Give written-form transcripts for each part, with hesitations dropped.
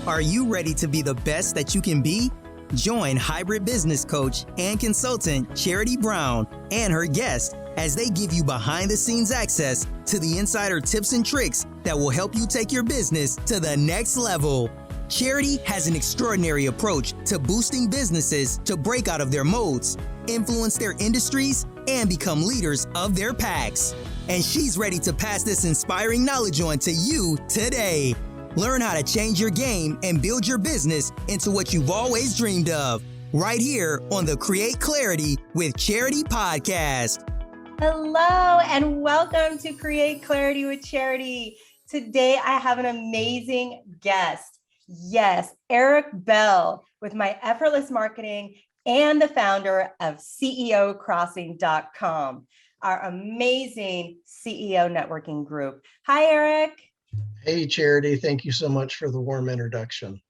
Are you ready to be the best that you can be? Join hybrid business coach and consultant Charity Brown and her guest as they give you behind-the-scenes access to the insider tips and tricks that will help you take your business to the next level. Charity has an extraordinary approach to boosting businesses to break out of their modes, influence their industries, and become leaders of their packs. And she's ready to pass this inspiring knowledge on to you today. Learn how to change your game and build your business into what you've always dreamed of, right here on the Create Clarity with Charity podcast. Hello, and welcome to Create Clarity with Charity. Today, I have an amazing guest. Yes, Eric Bell with MyEffortless Marketing and the founder of CEOcrossing.com, our amazing CEO networking group. Hi, Eric. Hey, Charity. Thank you so much for the warm introduction.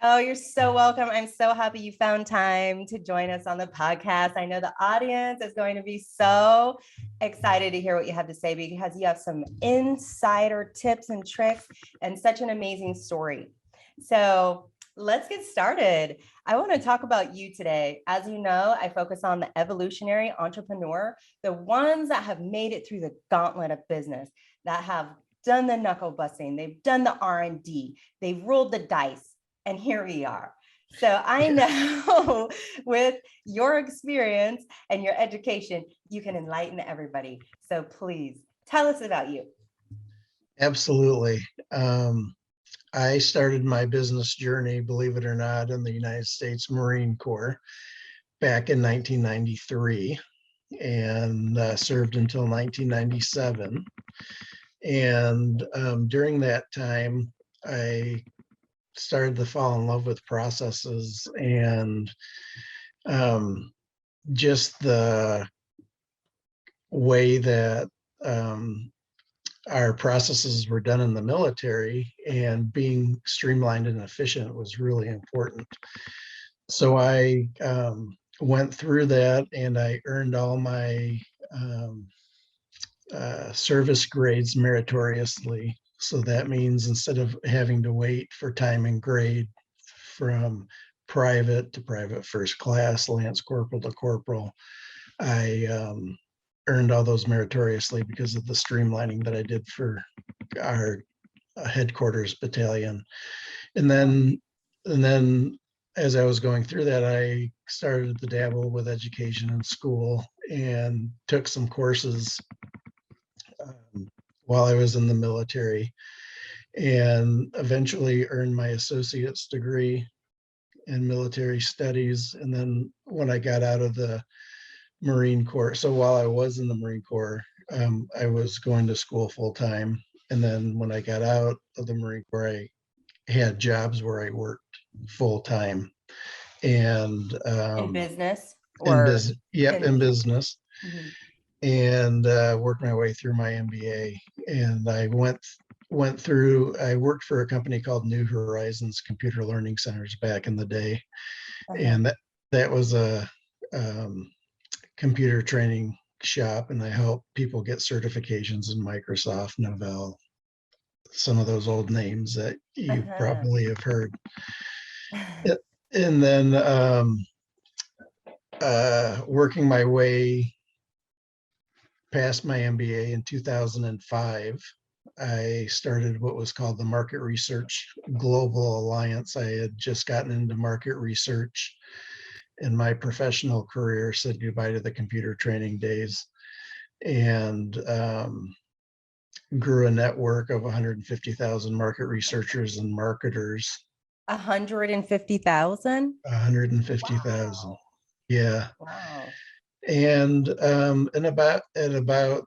Oh, you're so welcome. I'm so happy you found time to join us on the podcast. I know the audience is going to be so excited to hear what you have to say because you have some insider tips and tricks and such an amazing story. So let's get started. I want to talk about you today. As you know, I focus on the evolutionary entrepreneur, the ones that have made it through the gauntlet of business, that have done the knuckle busting, they've done the R&D, they've rolled the dice. And here we are. So I know with your experience and your education, you can enlighten everybody. So please tell us about you. Absolutely. I started my business journey, believe it or not, in the United States Marine Corps back in 1993 and served until 1997. And during that time, I started to fall in love with processes and just the way that our processes were done in the military, and being streamlined and efficient was really important. So I went through that and I earned all my service grades meritoriously. So that means instead of having to wait for time and grade from private to private first class, lance corporal to corporal, I earned all those meritoriously because of the streamlining that I did for our headquarters battalion. And then as I was going through that, I started to dabble with education in school and took some courses while I was in the military, and eventually earned my associate's degree in military studies. And then when I got out of the Marine Corps, so while I was in the Marine Corps, I was going to school full time. And then when I got out of the Marine Corps, I had jobs where I worked full time. And in business? In business. Mm-hmm. And worked my way through my MBA. And I went through, I worked for a company called New Horizons Computer Learning Centers back in the day. Uh-huh. And that was a computer training shop, and I helped people get certifications in Microsoft, Novell, some of those old names that you probably have heard. And then working my way past my MBA in 2005, I started what was called the Market Research Global Alliance. I had just gotten into market research in my professional career, said goodbye to the computer training days, and grew a network of 150,000 market researchers and marketers. 150,000? 150,000. Wow. Yeah. Wow. And at about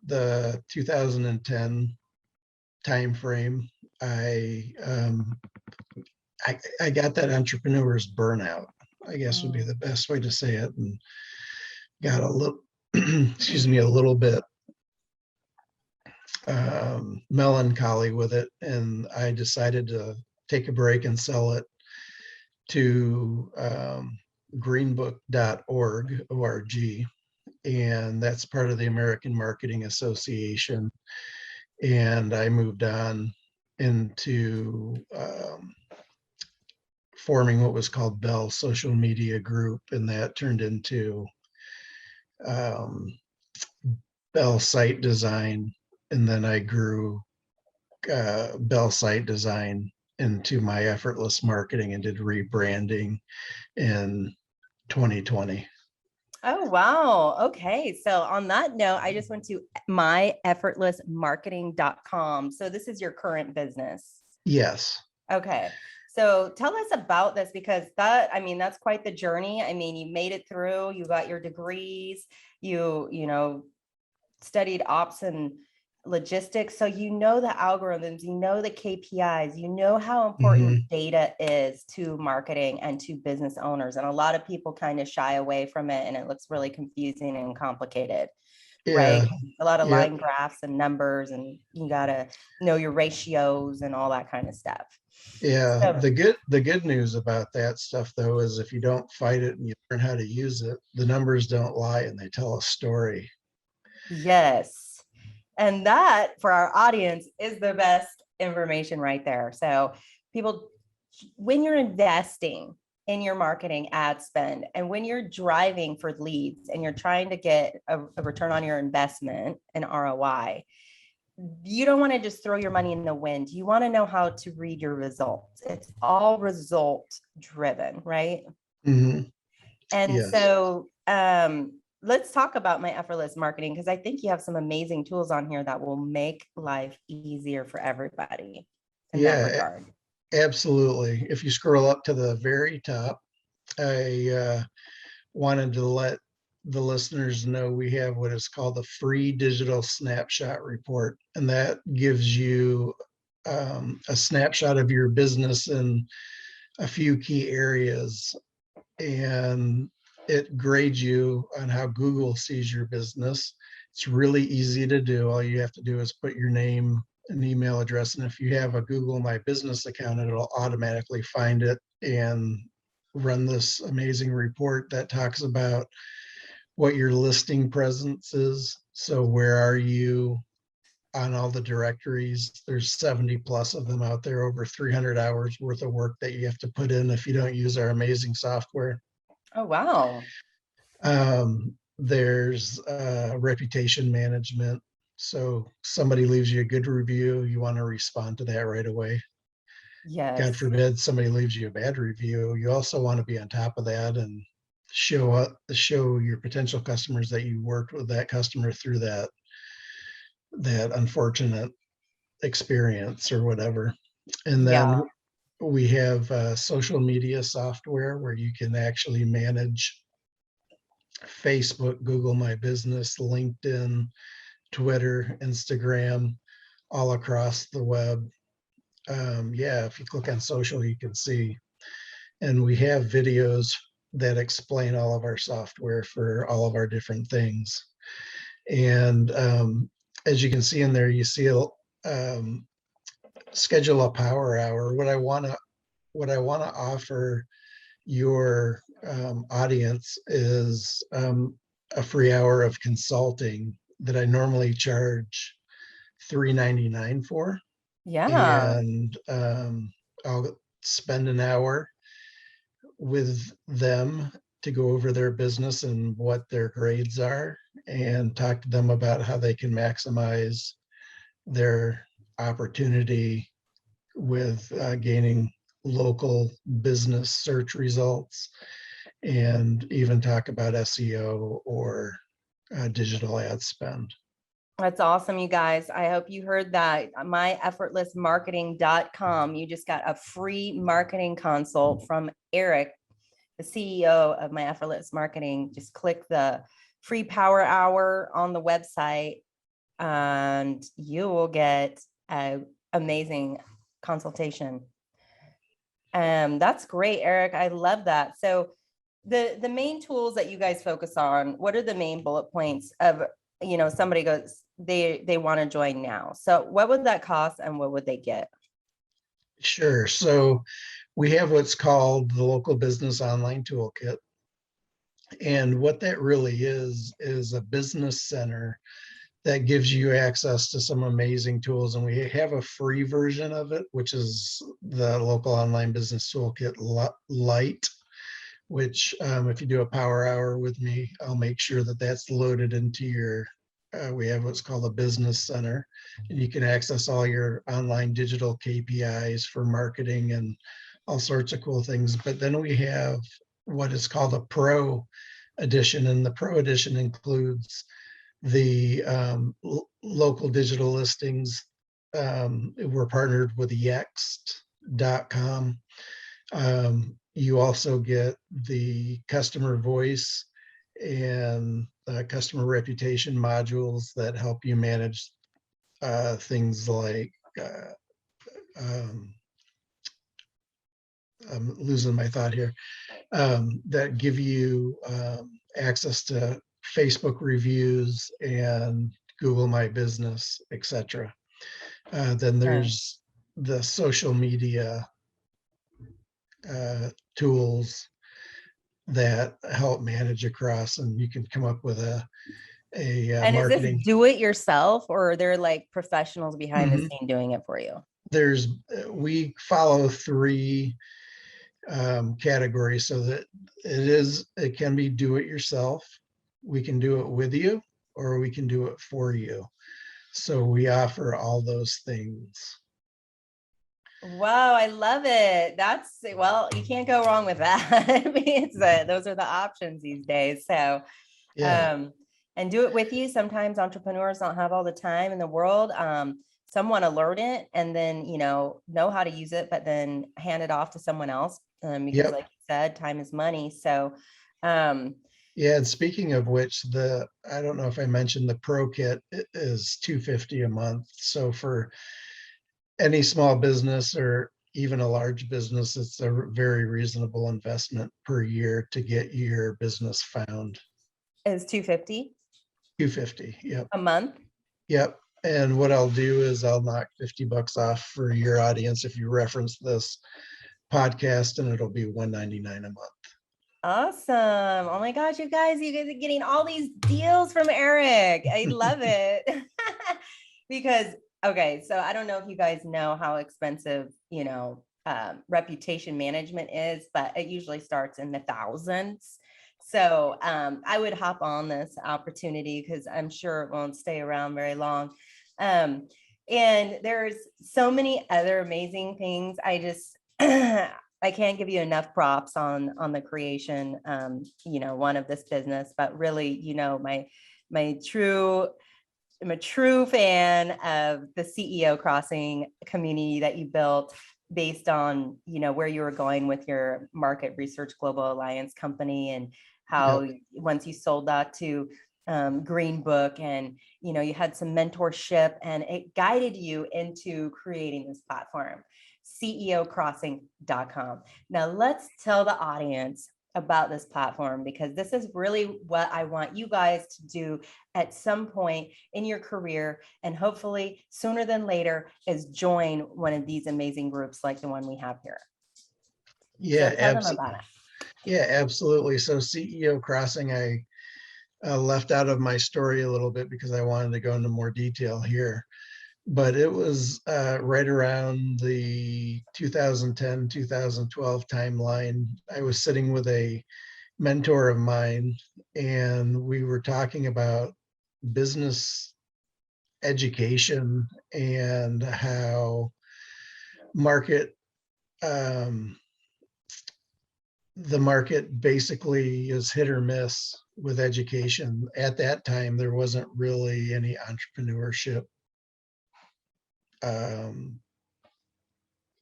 the 2010 timeframe, I got that entrepreneur's burnout, I guess would be the best way to say it, and got a little, a little bit melancholy with it, and I decided to take a break and sell it to greenbook.org, O-R-G, and that's part of the American Marketing Association. And I moved on into forming what was called Bell Social Media Group, and that turned into um, Bell Site Design, and then I grew Bell Site Design into MyEffortless Marketing and did rebranding in 2020. Oh, wow. Okay. So on that note, I just went to myeffortlessmarketing.com. So this is your current business. Yes. Okay. So tell us about this, because that's quite the journey. I mean, you made it through, you got your degrees, you studied ops and logistics. So you know the algorithms, you know the KPIs, you know how important data is to marketing and to business owners. And a lot of people kind of shy away from it, and it looks really confusing and complicated, right? Yeah. A lot of Yep. line graphs and numbers, and you got to know your ratios and all that kind of stuff. Yeah. So, The good news about that stuff, though, is if you don't fight it and you learn how to use it, the numbers don't lie and they tell a story. yes. And that, for our audience, is the best information right there. So people, when you're investing in your marketing ad spend, and when you're driving for leads and you're trying to get a return on your investment, an ROI, you don't want to just throw your money in the wind. You want to know how to read your results. It's all result driven, right? Mm-hmm. And Yes. so let's talk about My Effortless Marketing, because I think you have some amazing tools on here that will make life easier for everybody in that regard. Absolutely. If you scroll up to the very top, I wanted to let the listeners know we have what is called the free digital snapshot report, and that gives you a snapshot of your business in a few key areas, and it grades you on how Google sees your business. It's really easy to do. All you have to do is put your name and email address, and if you have a Google My Business account, it'll automatically find it and run this amazing report that talks about what your listing presence is. So where are you on all the directories? There's 70 plus of them out there, over 300 hours worth of work that you have to put in if you don't use our amazing software. Oh, wow. There's reputation management. So somebody leaves you a good review, you want to respond to that right away. Yes. God forbid somebody leaves you a bad review. You also want to be on top of that and show your potential customers that you worked with that customer through that unfortunate experience or whatever. And then we have social media software where you can actually manage Facebook, Google My Business, LinkedIn, Twitter, Instagram, all across the web. If you click on social, you can see. And we have videos that explain all of our software for all of our different things. And as you can see in there, you see schedule a power hour. What I want to offer your audience is a free hour of consulting that I normally charge $3.99 for. Yeah. And I'll spend an hour with them to go over their business and what their grades are, and talk to them about how they can maximize their opportunity with gaining local business search results, and even talk about SEO or digital ad spend. That's awesome, you guys. I hope you heard that. MyEffortlessMarketing.com. You just got a free marketing consult from Eric, the CEO of My Effortless Marketing. Just click the free power hour on the website and you will get an amazing consultation. That's great, Eric. I love that. So the main tools that you guys focus on, what are the main bullet points of, somebody goes, they want to join now. So what would that cost and what would they get? Sure. So we have what's called the Local Business Online Toolkit. And what that really is a business center that gives you access to some amazing tools. And we have a free version of it, which is the Local Online Business Toolkit Lite, which if you do a power hour with me, I'll make sure that that's loaded into your, we have what's called a business center, and you can access all your online digital KPIs for marketing and all sorts of cool things. But then we have what is called a Pro Edition, and the Pro Edition includes the local digital listings. We're partnered with Yext.com. You also get the customer voice and customer reputation modules that help you manage things like I'm losing my thought here, that give you access to Facebook reviews and Google My Business, etc. Then there's the social media tools that help manage across, and you can come up with a And marketing. Is this do it yourself, or are there like professionals behind the scene doing it for you? We follow three categories, so that it can be do it yourself, we can do it with you, or we can do it for you. So we offer all those things. Wow, I love it. Well, you can't go wrong with that. I mean, those are the options these days. So, Yeah. And do it with you. Sometimes entrepreneurs don't have all the time in the world. Some want to learn it and then, know how to use it, but then hand it off to someone else. Because like you said, time is money. So, yeah. And speaking of which, I don't know if I mentioned, the Pro Kit is $250 a month. So for any small business or even a large business, it's a very reasonable investment per year to get your business found. Is $250? $250, yep. A month? Yep. And what I'll do is I'll knock $50 off for your audience if you reference this podcast, and it'll be $199 a month. Awesome. Oh my gosh, you guys are getting all these deals from Eric. I love it. Because, okay, so I don't know if you guys know how expensive, reputation management is, but it usually starts in the thousands. So I would hop on this opportunity because I'm sure it won't stay around very long. And there's so many other amazing things. I just, I can't give you enough props on the creation, one of this business, but really, I'm a true fan of the CEO Crossing community that you built based on, where you were going with your market research global alliance company, and how once you sold that to Green Book, and, you had some mentorship, and it guided you into creating this platform, ceocrossing.com. Now let's tell the audience about this platform, because this is really what I want you guys to do at some point in your career, and hopefully sooner than later, is join one of these amazing groups like the one we have here. Yeah, so tell them about it. Yeah, absolutely. So CEO Crossing, I left out of my story a little bit because I wanted to go into more detail here. But it was right around the 2010, 2012 timeline. I was sitting with a mentor of mine, and we were talking about business education and how the market basically is hit or miss with education. At that time, there wasn't really any entrepreneurship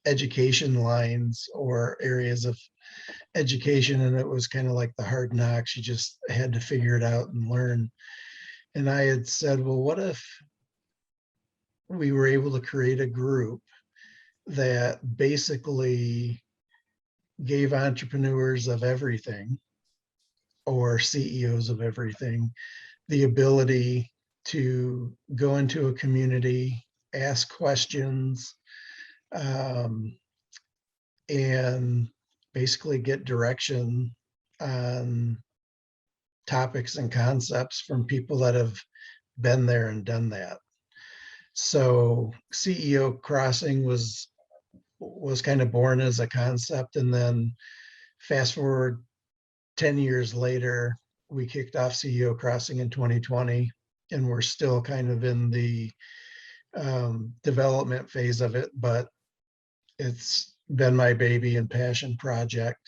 education lines or areas of education, and it was kind of like the hard knocks. You just had to figure it out and learn. And I had said, well, what if we were able to create a group that basically gave entrepreneurs of everything, or CEOs of everything, the ability to go into a community, ask questions, and basically get direction on topics and concepts from people that have been there and done that. So CEO Crossing was kind of born as a concept, and then fast forward 10 years later, we kicked off CEO Crossing in 2020, and we're still kind of in the development phase of it, but it's been my baby and passion project.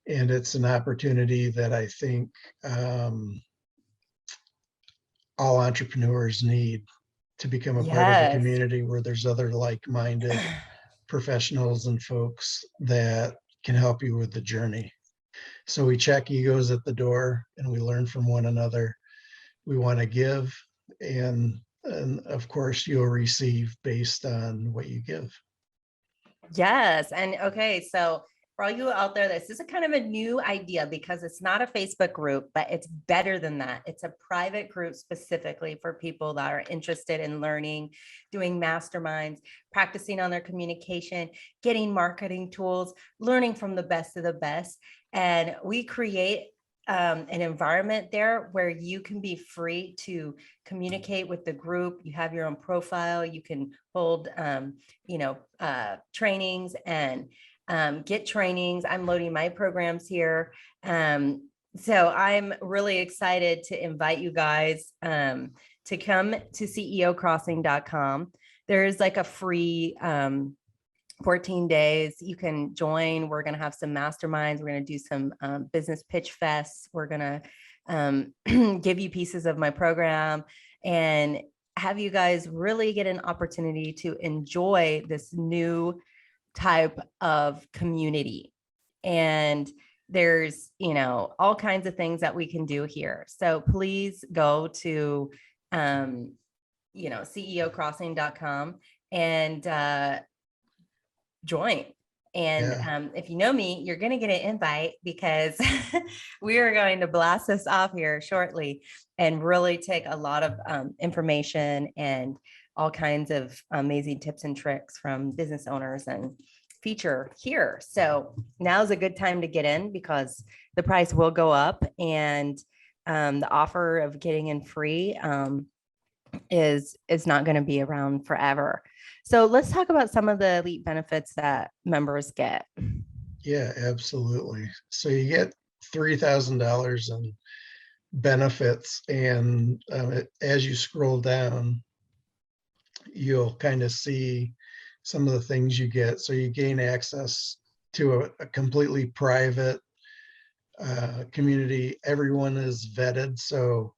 And it's an opportunity that I think all entrepreneurs need, to become a part of a Yes. community where there's other like-minded professionals and folks that can help you with the journey. So we check egos at the door and we learn from one another. We want to give, and of course you'll receive based on what you give. Yes. And okay, so for all you out there, this is a kind of a new idea because it's not a Facebook group, but it's better than that. It's a private group specifically for people that are interested in learning, doing masterminds, practicing on their communication, getting marketing tools, learning from the best of the best. And we create an environment there where you can be free to communicate with the group. You have your own profile. You can hold, trainings and get trainings. I'm loading my programs here. So I'm really excited to invite you guys to come to ceocrossing.com. There's like a free 14 days you can join. We're going to have some masterminds. We're going to do some business pitch fests. We're going to give you pieces of my program and have you guys really get an opportunity to enjoy this new type of community. And there's, all kinds of things that we can do here. So please go to, ceocrossing.com and join. And if you know me, you're going to get an invite because we are going to blast this off here shortly and really take a lot of information and all kinds of amazing tips and tricks from business owners and feature here. So now's a good time to get in because the price will go up, and the offer of getting in free is not going to be around forever. So let's talk about some of the elite benefits that members get. Yeah, absolutely. So you get $3,000 in benefits, and as you scroll down, you'll kind of see some of the things you get. So you gain access to a completely private community. Everyone is vetted. So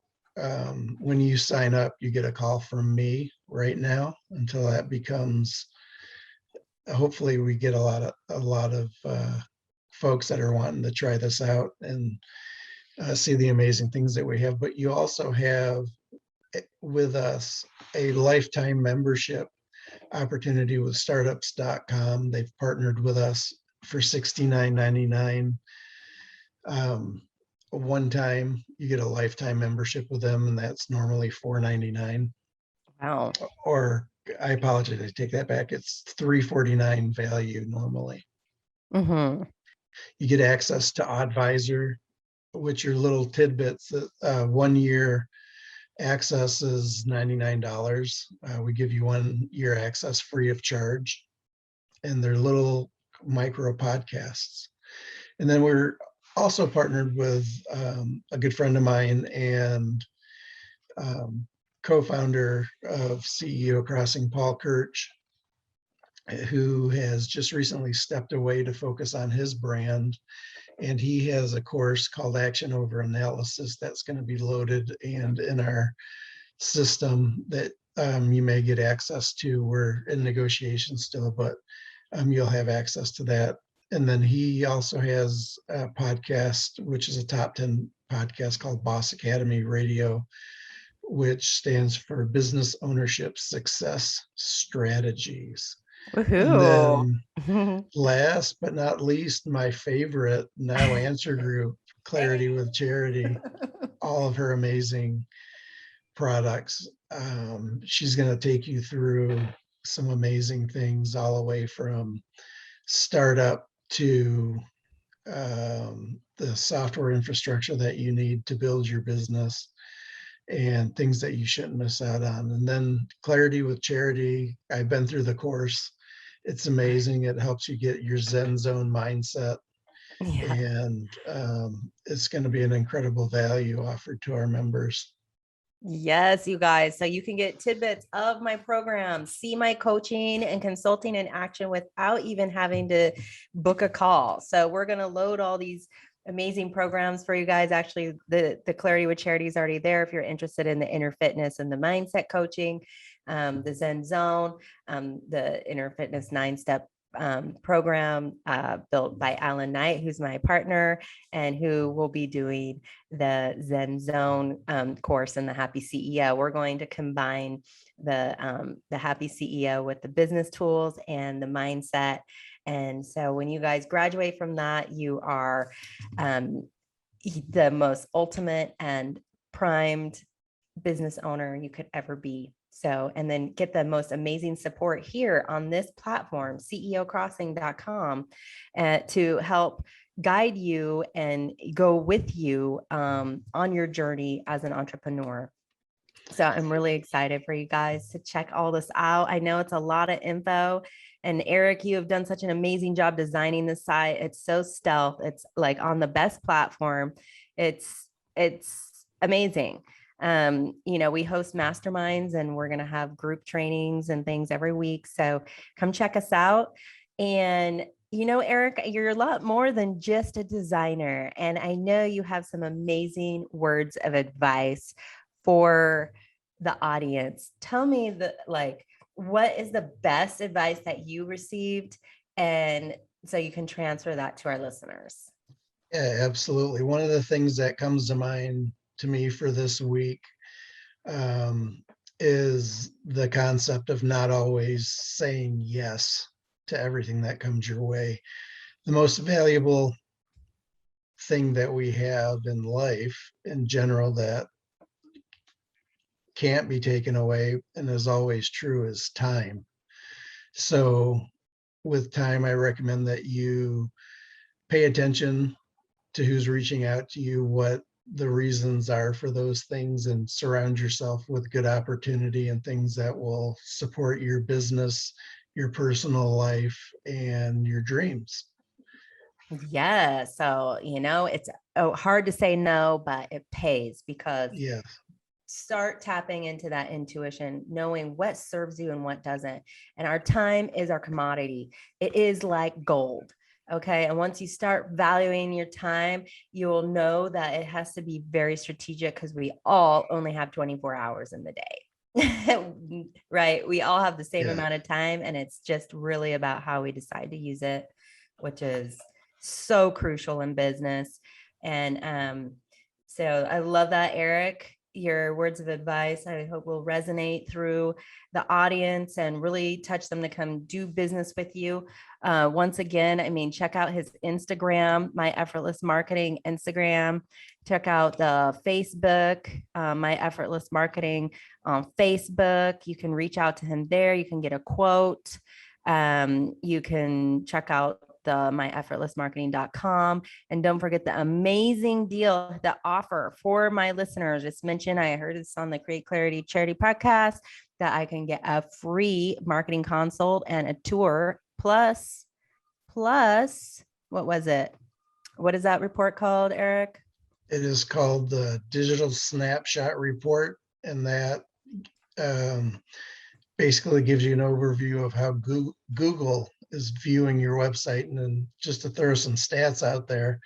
when you sign up, you get a call from me right now until that becomes, hopefully we get a lot of folks that are wanting to try this out and see the amazing things that we have. But you also have with us a lifetime membership opportunity with startups.com. They've partnered with us for $69.99. One time you get a lifetime membership with them, and that's normally $4.99. Wow. Or I apologize, I take that back. It's $3.49 value normally. Mm-hmm. You get access to Advisor, which are little tidbits. 1 year access is $99. We give you 1 year access free of charge, and they're little micro podcasts. And then we're also partnered with a good friend of mine and co-founder of CEO Crossing, Paul Kirch, who has just recently stepped away to focus on his brand. And he has a course called Action Over Analysis that's going to be loaded and in our system that you may get access to. We're in negotiations still, but you'll have access to that. And then he also has a podcast, which is a top 10 podcast called Boss Academy Radio, which stands for Business Ownership Success Strategies. Woohoo. And then last but not least, my favorite Now Answer group, Clarity with Charity, all of her amazing products. She's going to take you through some amazing things all the way from startup to the software infrastructure that you need to build your business. and things that you shouldn't miss out on. And then Clarity with Charity, I've been through the course. It's amazing. It helps you get your Zen zone mindset. Yeah. And it's going to be an incredible value offered to our members. Yes, you guys. So you can get tidbits of my program, see my coaching and consulting in action without even having to book a call. So we're going to load all these amazing programs for you guys. Actually, the Clarity with Charity is already there if you're interested in the inner fitness and the mindset coaching, the Zen Zone, the inner fitness 9-step program built by Alan Knight, who's my partner and who will be doing the Zen Zone course and the Happy CEO. We're going to combine the Happy CEO with the business tools and the mindset. And so when you guys graduate from that, you are the most ultimate and primed business owner you could ever be. So, and then get the most amazing support here on this platform, ceocrossing.com, to help guide you and go with you on your journey as an entrepreneur. So I'm really excited for you guys to check all this out. I know it's a lot of info. And Eric, you have done such an amazing job designing the site. It's so stealth. It's like on the best platform. It's amazing. We host masterminds and we're going to have group trainings and things every week. So come check us out. And, Eric, you're a lot more than just a designer. And I know you have some amazing words of advice for the audience. Tell me what is the best advice that you received? And so you can transfer that to our listeners. Yeah, absolutely. One of the things that comes to mind to me for this week is the concept of not always saying yes to everything that comes your way. The most valuable thing that we have in life in general that can't be taken away and is always true is time. So with time, I recommend that you pay attention to who's reaching out to you, what the reasons are for those things, and surround yourself with good opportunity and things that will support your business, your personal life, and your dreams. Yeah. So, it's hard to say no, but it pays because start tapping into that intuition, knowing what serves you and what doesn't. And our time is our commodity. It is like gold. Okay. And once you start valuing your time, you will know that it has to be very strategic because we all only have 24 hours in the day. Right. We all have the same amount of time. And it's just really about how we decide to use it, which is so crucial in business. And so I love that, Eric. Your words of advice, I hope, will resonate through the audience and really touch them to come do business with you. Once again, check out his Instagram, MyEffortless Marketing Instagram. Check out the Facebook, MyEffortless Marketing on Facebook. You can reach out to him there. You can get a quote. You can check out the myeffortlessmarketing.com. And don't forget the amazing deal, the offer for my listeners. Just mentioned, I heard this on the Create Clarity Charity podcast, that I can get a free marketing consult and a tour plus, what was it? What is that report called, Eric? It is called the Digital Snapshot Report. And that basically gives you an overview of how Google is viewing your website. And then just to throw some stats out there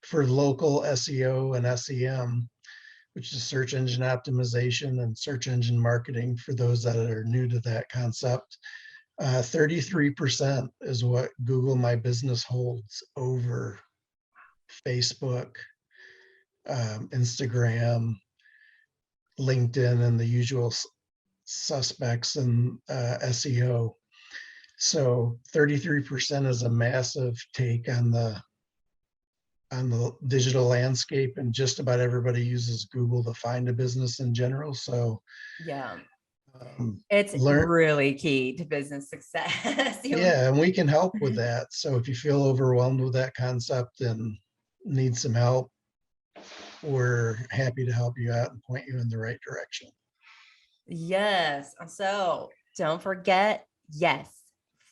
for local SEO and SEM, which is search engine optimization and search engine marketing, for those that are new to that concept, 33% is what Google My Business holds over Facebook, Instagram, LinkedIn, and the usual suspects in SEO. So 33% is a massive take on the digital landscape, and just about everybody uses Google to find a business in general. So it's really key to business success. And we can help with that. So if you feel overwhelmed with that concept and need some help, we're happy to help you out and point you in the right direction. Yes. So don't forget, yes,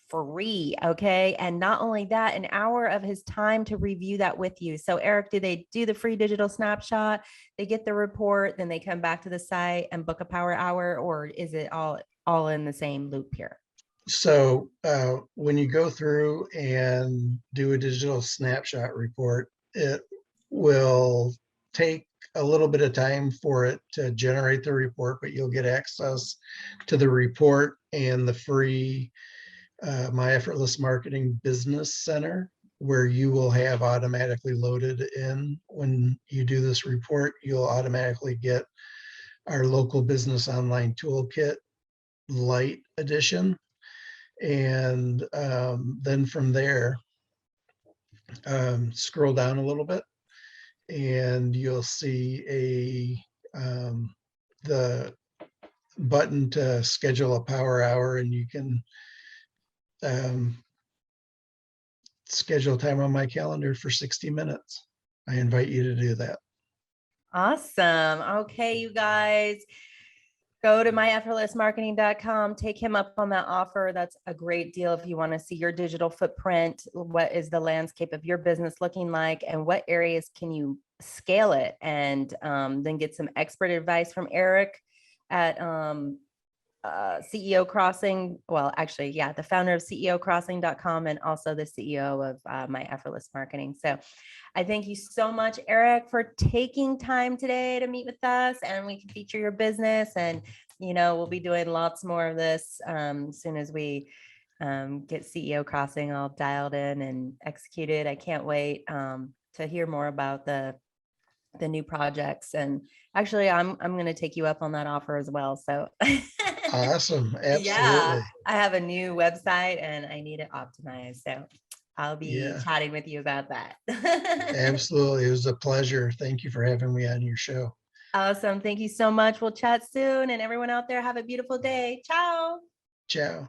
free. Okay. And not only that, an hour of his time to review that with you. So Eric, do they do the free digital snapshot? They get the report, then they come back to the site and book a power hour, or is it all in the same loop here? So when you go through and do a digital snapshot report, it will take a little bit of time for it to generate the report, but you'll get access to the report and the free My Effortless Marketing Business Center, where you will have automatically loaded in when you do this report. You'll automatically get our local business online toolkit light edition. And then from there, scroll down a little bit and you'll see the button to schedule a power hour, and you can schedule time on my calendar for 60 minutes. I invite you to do that. Awesome. Okay, you guys. Go to myeffortlessmarketing.com, take him up on that offer. That's a great deal if you want to see your digital footprint. What is the landscape of your business looking like, and what areas can you scale it? And then get some expert advice from Eric at CEO Crossing. Well, actually, yeah, the founder of CEOcrossing.com and also the CEO of My Effortless Marketing. So I thank you so much, Eric, for taking time today to meet with us, and we can feature your business. And, we'll be doing lots more of this as soon as we get CEO Crossing all dialed in and executed. I can't wait to hear more about the new projects. And actually, I'm going to take you up on that offer as well. So Awesome. Absolutely. yeah, I have a new website and I need it optimized. So I'll be chatting with you about that. Absolutely. It was a pleasure. Thank you for having me on your show. Awesome. Thank you so much. We'll chat soon. And everyone out there, have a beautiful day. Ciao. Ciao.